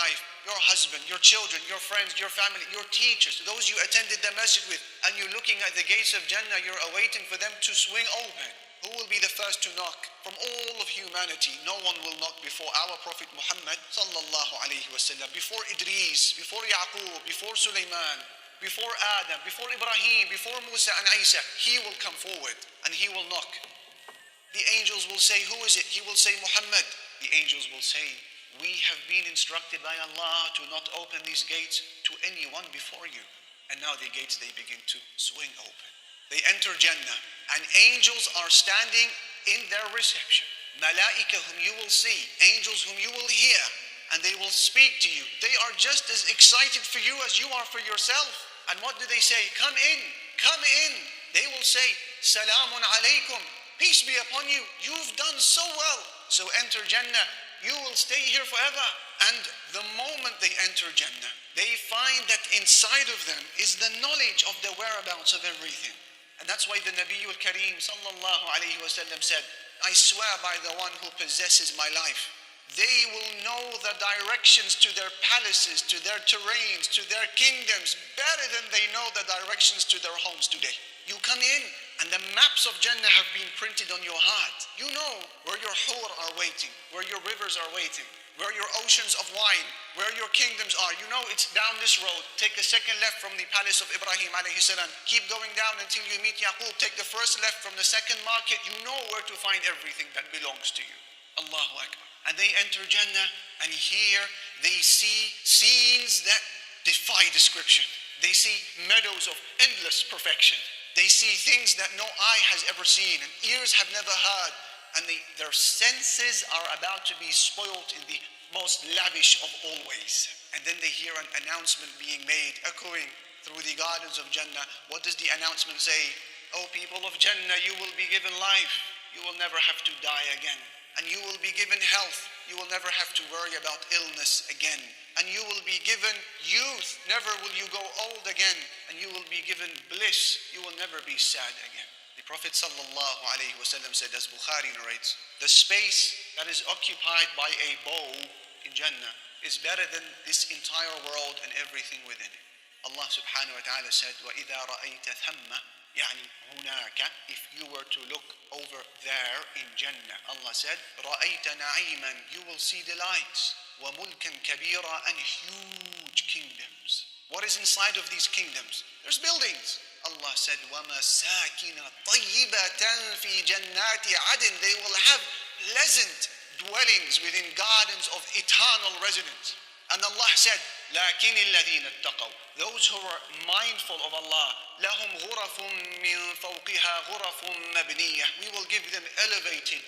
wife, your husband, your children, your friends, your family, your teachers, those you attended the masjid with, and you're looking at the gates of Jannah, you're awaiting for them to swing open. Who will be the first to knock? From all of humanity, no one will knock before our Prophet Muhammad sallallahu alayhi wasallam, before Idris, before Yaqub, before Sulaiman, before Adam, before Ibrahim, before Musa and Isa. He will come forward and he will knock. The angels will say, who is it? He will say, Muhammad. The angels will say, we have been instructed by Allah to not open these gates to anyone before you. And now the gates, they begin to swing open. They enter Jannah, and angels are standing in their reception. Malaika whom you will see, angels whom you will hear, and they will speak to you. They are just as excited for you as you are for yourself. And what do they say? Come in, come in. They will say, Salamun alaykum, peace be upon you. You've done so well. So enter Jannah. You will stay here forever. And the moment they enter Jannah, they find that inside of them is the knowledge of the whereabouts of everything. And that's why the Nabiyul Kareem sallallahu alayhi wasallam said, I swear by the one who possesses my life, they will know the directions to their palaces, to their terrains, to their kingdoms, better than they know the directions to their homes today. You come in, and the maps of Jannah have been printed on your heart. You know where your hur are waiting, where your rivers are waiting, where your oceans of wine, where your kingdoms are. You know it's down this road. Take a second left from the palace of Ibrahim alayhi salam. Keep going down until you meet Yaqub. Take the first left from the second market. You know where to find everything that belongs to you. Allahu Akbar. And they enter Jannah, and here they see scenes that defy description. They see meadows of endless perfection. They see things that no eye has ever seen and ears have never heard. And their senses are about to be spoiled in the most lavish of all ways. And then they hear an announcement being made, echoing through the gardens of Jannah. What does the announcement say? O people of Jannah, you will be given life. You will never have to die again. And you will be given health. You will never have to worry about illness again. And you will be given youth. Never will you go old again. And you will be given bliss. You will never be sad again. The Prophet sallallahu alayhi wasallam said, as Bukhari narrates, the space that is occupied by a bow in Jannah is better than this entire world and everything within it. Allah subhanahu wa ta'ala said, وَإِذَا رَأَيْتَ ثَمَّ يعني هناك, if you were to look over there in Jannah, Allah said, رَأَيْتَ نَعِيمًا, you will see delights, وَمُلْكًا كَبِيرًا, and huge kingdoms. What is inside of these kingdoms? There's buildings. Allah said, وَمَسَاكِنَ طَيِّبَةً فِي جَنَّاتِ عَدْنٍ, they will have pleasant dwellings within gardens of eternal residence. And Allah said, لَكِنِ الَّذِينَ اتَّقَوْا, those who are mindful of Allah, لَهُمْ غُرَفٌ مِّن فَوْقِهَا غُرَفٌ مَبْنِيَّةٌ, we will give them elevated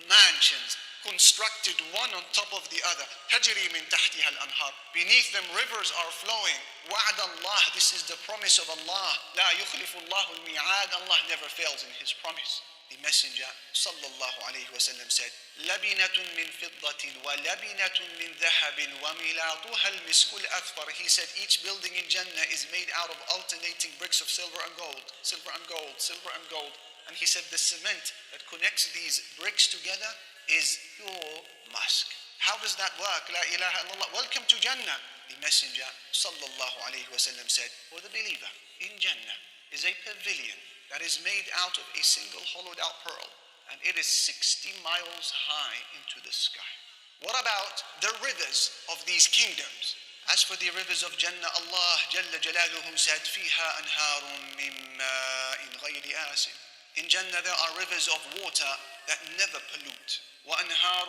mansions, constructed one on top of the other. تَجْرِي مِن تَحْتِهَا الْأَنْهَارُ, beneath them rivers are flowing. وَعْدَ اللَّهِ, this is the promise of Allah. لَا يُخْلِفُ اللَّهُ الْمِيعَادَ, Allah never fails in His promise. The Messenger sallallahu alayhi wasallam said, لَبِنَةٌ مِّن فِضَّةٍ وَلَبِنَةٌ مِّن ذَهَبٍ وَمِلَاطُهَا الْمِسْكُ الْأَثْفَرِ. He said each building in Jannah is made out of alternating bricks of silver and gold, silver and gold, silver and gold. And he said the cement that connects these bricks together is pure musk. How does that work? La ilaha illallah. Welcome to Jannah. The Messenger sallallahu alayhi wasallam said, for the believer in Jannah is a pavilion that is made out of a single hollowed out pearl, and it is 60 miles high into the sky. What about the rivers of these kingdoms? As for the rivers of Jannah, Allah Jalla Jalaluhu said, فِيهَا أَنْهَارٌ مِّن مَّاءٍ غَيْرِ آسٍ. In Jannah there are rivers of water that never pollute. وَأَنْهَارٌ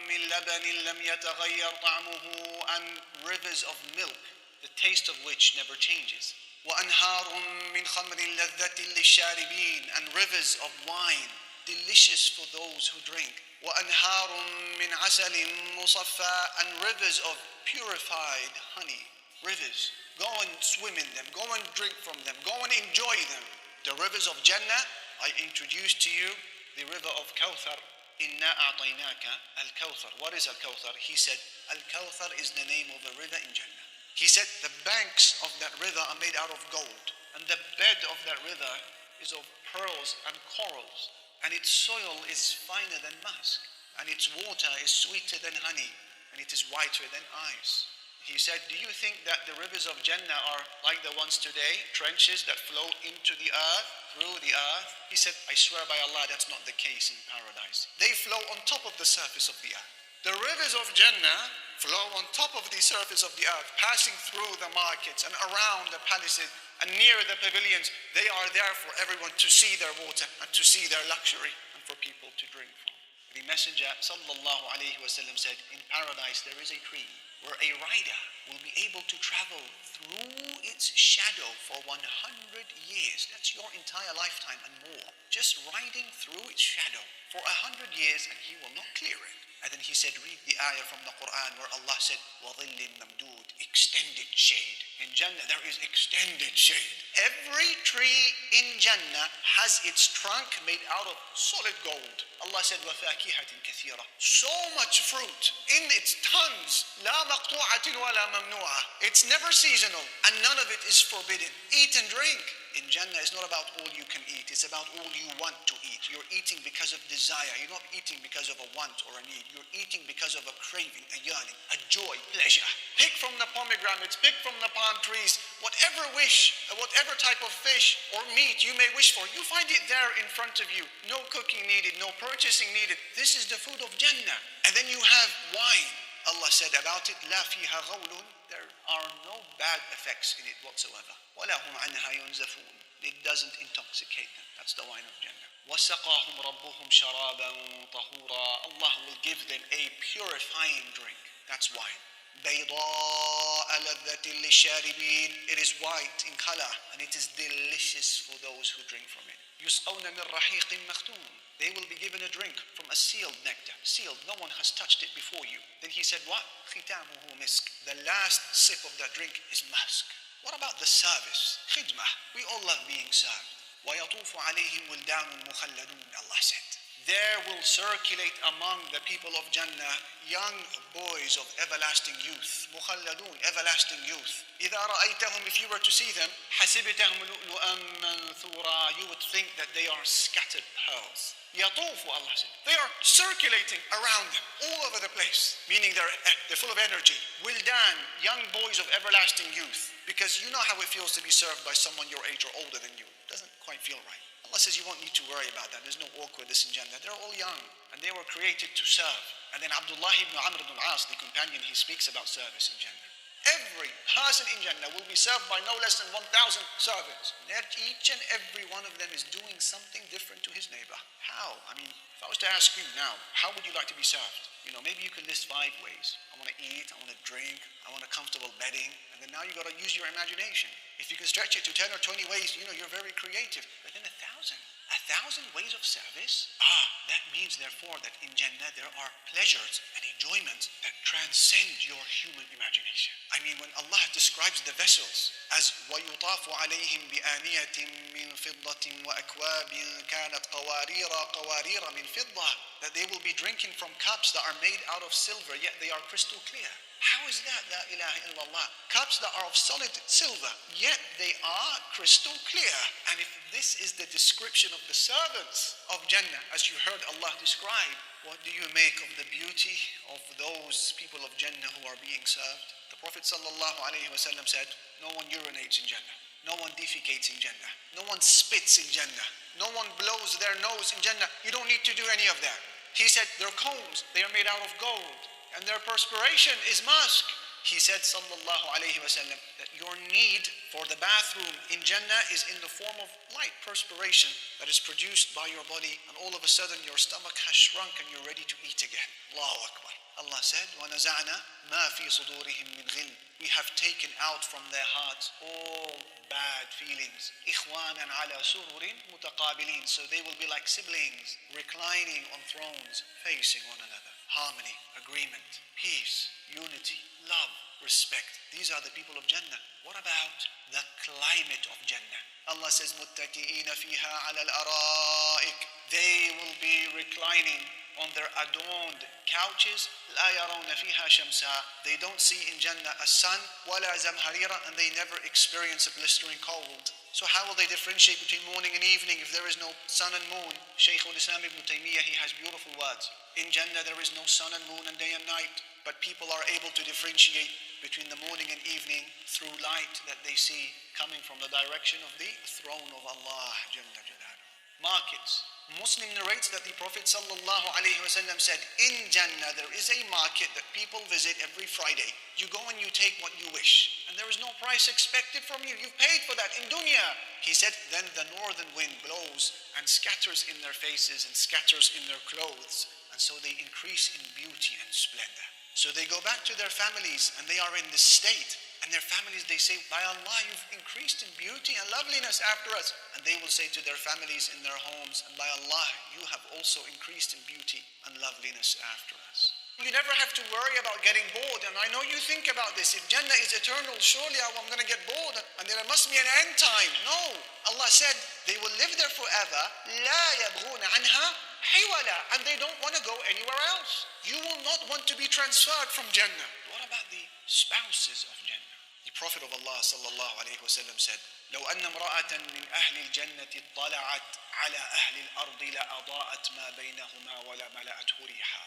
مِّن لَبَنٍ لَمْ يَتَغَيَّرْ طَعْمُهُ, and rivers of milk, the taste of which never changes. وَأَنْهَارٌ مِّنْ خَمْرٍ لَذَّةٍ لِلشَّارِبِينَ, and rivers of wine, delicious for those who drink. وَأَنْهَارٌ مِّنْ عَسَلٍ مُصَفَّى, and rivers of purified honey. Rivers. Go and swim in them. Go and drink from them. Go and enjoy them. The rivers of Jannah, I introduced to you the river of Kawthar. إِنَّا أَعْطَيْنَاكَ الْكَوْثَرَ. What is Al-Kawthar? He said, Al-Kawthar is the name of a river in Jannah. He said the banks of that river are made out of gold, and the bed of that river is of pearls and corals, and its soil is finer than musk, and its water is sweeter than honey, and it is whiter than ice. He said, do you think that the rivers of Jannah are like the ones today, trenches that flow into the earth, through the earth? He said, I swear by Allah, that's not the case in paradise. They flow on top of the surface of the earth. The rivers of Jannah flow on top of the surface of the earth, passing through the markets and around the palaces and near the pavilions. They are there for everyone to see their water and to see their luxury and for people to drink from. The Messenger sallallahu alaihi wasallam said, in paradise there is a tree where a rider will be able to travel through its shadow for 100 years. That's your entire lifetime and more. Just riding through its shadow for 100 years, and he will not clear it. And then he said, read the ayah from the Quran where Allah said, وَظِلٍّ مَمْدُودٍ, extended shade. In Jannah there is extended shade. Every tree in Jannah has its trunk made out of solid gold. Allah said, وَفَاكِهَةٍ كَثِيرًا, so much fruit in its tons. لَا مَقْطُوعَةٍ وَلَا مَمْنُوعَةٍ, it's never seasonal and none of it is forbidden. Eat and drink. In Jannah, it's not about all you can eat. It's about all you want to eat. You're eating because of desire. You're not eating because of a want or a need. You're eating because of a craving, a yearning, a joy, pleasure. Pick from the pomegranates, pick from the palm trees, whatever wish, whatever type of fish or meat you may wish for, you find it there in front of you. No cooking needed, no purchasing needed. This is the food of Jannah. And then you have wine. Allah said about it, لَا فِيهَا غَوْلٌ, there are no bad effects in it whatsoever. وَلَا هُمْ عَنْهَا يُنْزَفُونَ, it doesn't intoxicate them. That's the wine of Jannah. وَسَقَاهُمْ رَبُّهُمْ شَرَابًا طَهُورًا, Allah will give them a purifying drink. That's wine. بَيْضَاءَ لَذَّةٍ لِلشَّارِبِينَ, it is white in color and it is delicious for those who drink from it. يُسْقَوْنَ مِنْ رَحِيقٍ مَخْتُومٍ, they will be given a drink from a sealed nectar. Sealed, no one has touched it before you. Then he said, what? ختامه مسك, the last sip of that drink is musk. What about the service? Khidmah, we all love being served. وَيَطُوفُ عَلَيْهِمْ وِلْدَانٌ مُخَلَّدُونَ, Allah said, there will circulate among the people of Jannah young boys of everlasting youth. مخلدون, everlasting youth. إذا رأيتهم, if you were to see them, حسبتهم لؤلؤا منثورا, you would think that they are scattered pearls. يطوف, Allah said, they are circulating around them all over the place, meaning they're full of energy. Wildan, young boys of everlasting youth, because you know how it feels to be served by someone your age or older than you. It doesn't quite feel right. Allah says you won't need to worry about that. There's no awkwardness in Jannah. They're all young and they were created to serve. And then Abdullah ibn Amr ibn al-As, the companion, he speaks about service in Jannah. Every person in Jannah will be served by no less than 1,000 servants. And each and every one of them is doing something different to his neighbor. How? I mean, if I was to ask you now, how would you like to be served? You know, maybe you can list 5 ways. I want to eat, I want to drink, I want a comfortable bedding. And then now you got to use your imagination. If you can stretch it to 10 or 20 ways, you know, you're very creative. But then 1,000 ways of service? That means therefore that in Jannah there are pleasures and enjoyments that transcend your human imagination. I mean, when Allah describes the vessels as وَيُطَافُ عَلَيْهِمْ بِآنِيَةٍ مِّن فِضَّةٍ وَأَكْوَابٍ كَانَتْ قَوَارِيرَ مِن فِضَّةٍ, that they will be drinking from cups that are made out of silver, yet they are crystal clear. How is that? La ilaha illallah. Cups that are of solid silver, yet they are crystal clear. And if this is the description of the servants of Jannah, as you heard Allah describe, what do you make of the beauty of those people of Jannah who are being served? The Prophet sallallahu alaihi wasallam said, no one urinates in Jannah. No one defecates in Jannah. No one spits in Jannah. No one blows their nose in Jannah. You don't need to do any of that. He said, their combs, they are made out of gold. And their perspiration is musk. He said, sallallahu alayhi wasallam, that your need for the bathroom in Jannah is in the form of light perspiration that is produced by your body, and all of a sudden your stomach has shrunk and you're ready to eat again. Allahu Akbar. Allah said, وَنَزَعْنَا مَا فِي صُدُورِهِمْ مِنْ غِلٍّ, we have taken out from their hearts all bad feelings. إِخْوَانًا عَلَى سُرُرٍ مُتَقَابِلِينَ, so they will be like siblings, reclining on thrones, facing one another. Harmony, agreement, peace, unity, love, respect. These are the people of Jannah. What about the climate of Jannah? Allah says, مُتَّكِئِينَ فِيهَا عَلَى الْأَرَائِكِ, they will be reclining on their adorned couches. لَا يَرَوْنَ فِيهَا شَمْسًا, they don't see in Jannah a sun, وَلَا زَمْهَرِيرًا, and they never experience a blistering cold. So how will they differentiate between morning and evening if there is no sun and moon? Shaykh al-Islam ibn Taymiyyah, he has beautiful words. In Jannah there is no sun and moon and day and night. but people are able to differentiate between the morning and evening through light that they see coming from the direction of the throne of Allah Jalla Jalaluhu. Markets. Muslim narrates that the Prophet sallallahu alaihi wasallam said, in Jannah there is a market that people visit every Friday. You go and you take what you wish, and there is no price expected from you. You've paid for that in dunya. He said, then the northern wind blows and scatters in their faces and scatters in their clothes, and so they increase in beauty and splendor. So they go back to their families and they are in this state. And their families, they say, by Allah, you've increased in beauty and loveliness after us. And they will say to their families in their homes, and by Allah, you have also increased in beauty and loveliness after us. You never have to worry about getting bored. And I know you think about this. If Jannah is eternal, surely I'm going to get bored. And there must be an end time. No. Allah said, they will live there forever. لا يبغون عنها حولا. And they don't want to go anywhere else. You will not want to be transferred from Jannah. What about the spouses of Jannah? The Prophet of Allah sallallahu alayhi wasallam said, لو أن امرأة من أهل الجنة اطلعت على أهل الأرض لأضاءت ما بينهما ولا ملأته ريحا.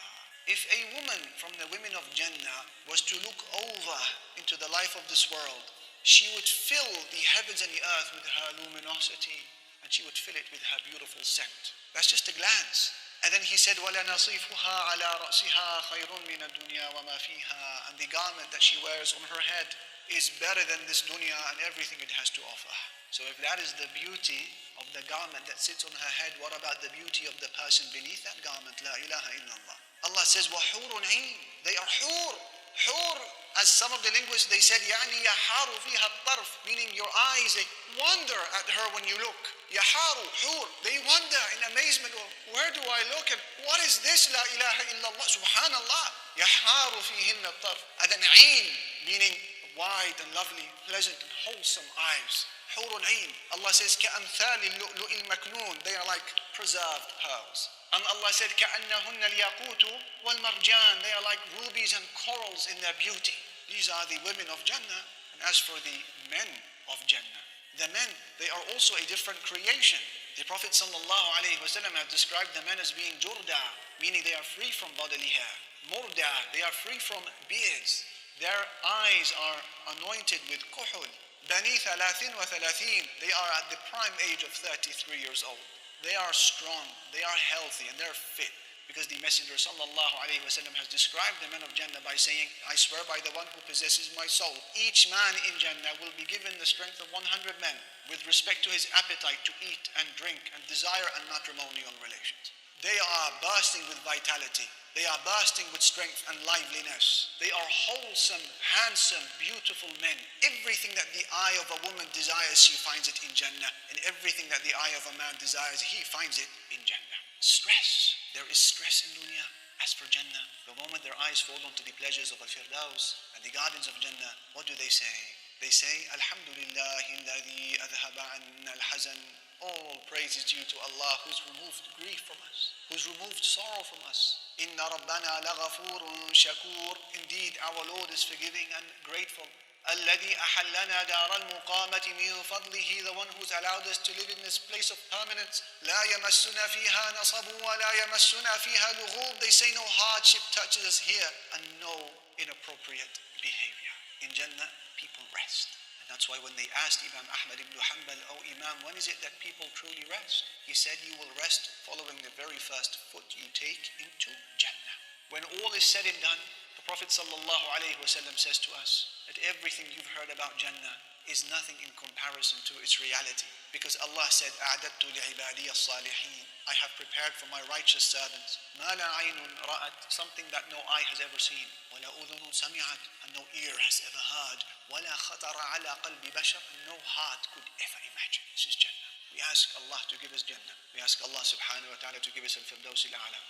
If a woman from the women of Jannah was to look over into the life of this world, she would fill the heavens and the earth with her luminosity, and she would fill it with her beautiful scent. That's just a glance. And then he said, وَلَنَصِيفُهَا عَلَى رَأْسِهَا خَيْرٌ مِنَ الدُّنْيَا وَمَا فِيهَا. And the garment that she wears on her head is better than this dunya and everything it has to offer. So if that is the beauty of the garment that sits on her head, what about the beauty of the person beneath that garment? La ilaha illallah. Allah says, وَحُورٌ عِينٌ. They are hur. Hur, as some of the linguists, they said, يعني يحار فيها الطرف, meaning your eyes, they wonder at her when you look. يحار, hur, they wonder in amazement, where do I look and what is this? La ilaha illallah, subhanallah. يحار فيهن الطرف. And then عين, meaning wide and lovely, pleasant and wholesome eyes. حور عين. Allah says, كأمثال اللؤلؤ المكنون. They are like preserved pearls. And Allah said, كأنهن الياقوت والمرجان. They are like rubies and corals in their beauty. These are the women of Jannah. And as for the men of Jannah, the men, they are also a different creation. The Prophet sallallahu alaihi wasallam has described the men as being jurda, meaning they are free from bodily hair. Murda, they are free from beards. Their eyes are anointed with kuhul. Bani thalathin wa thalathin. They are at the prime age of 33 years old. They are strong, they are healthy, and they're fit. Because the Messenger sallallahu alayhi wa sallam has described the men of Jannah by saying, I swear by the one who possesses my soul, each man in Jannah will be given the strength of 100 men with respect to his appetite to eat and drink and desire and matrimonial relations. They are bursting with vitality. They are bursting with strength and liveliness. They are wholesome, handsome, beautiful men. Everything that the eye of a woman desires, she finds it in Jannah. And everything that the eye of a man desires, he finds it in Jannah. Stress. There is stress in dunya. As for Jannah, the moment their eyes fall onto the pleasures of Al-Firdaus and the gardens of Jannah, what do they say? They say, Alhamdulillahi alladhi adhaba anna al-hazan. All praise is due to Allah who's removed grief from us, who's removed sorrow from us. Inna rabbana laghafurun shakur. Indeed, our Lord is forgiving and grateful. Alladhi ahallana dar al-muqamati min fadlihi. The one who's allowed us to live in this place of permanence. La yamassuna fiha nasabu wa la yamassuna fiha lughub. They say no hardship touches us here and no inappropriate behavior. In Jannah, people rest. And that's why when they asked Imam Ahmad ibn Hanbal, oh Imam, when is it that people truly rest? He said, you will rest following the very first foot you take into Jannah. When all is said and done, the Prophet sallallahu alaihi wasallam says to us that everything you've heard about Jannah is nothing in comparison to its reality. Because Allah said, أَعْدَدْتُ لِعِبَادِيَ الصَّالِحِينَ. I have prepared for my righteous servants. مَا لَا عَيْنٌ رَأَتْ. Something that no eye has ever seen. وَلَا أُذُنٌ سَمِعَتْ. And no ear has ever heard. وَلَا خَطَرَ عَلَى قَلْبِ بَشَرٍ. And no heart could ever imagine. This is Jannah. We ask Allah to give us Jannah. We ask Allah subhanahu wa ta'ala to give us al-Firdaus al-A'la.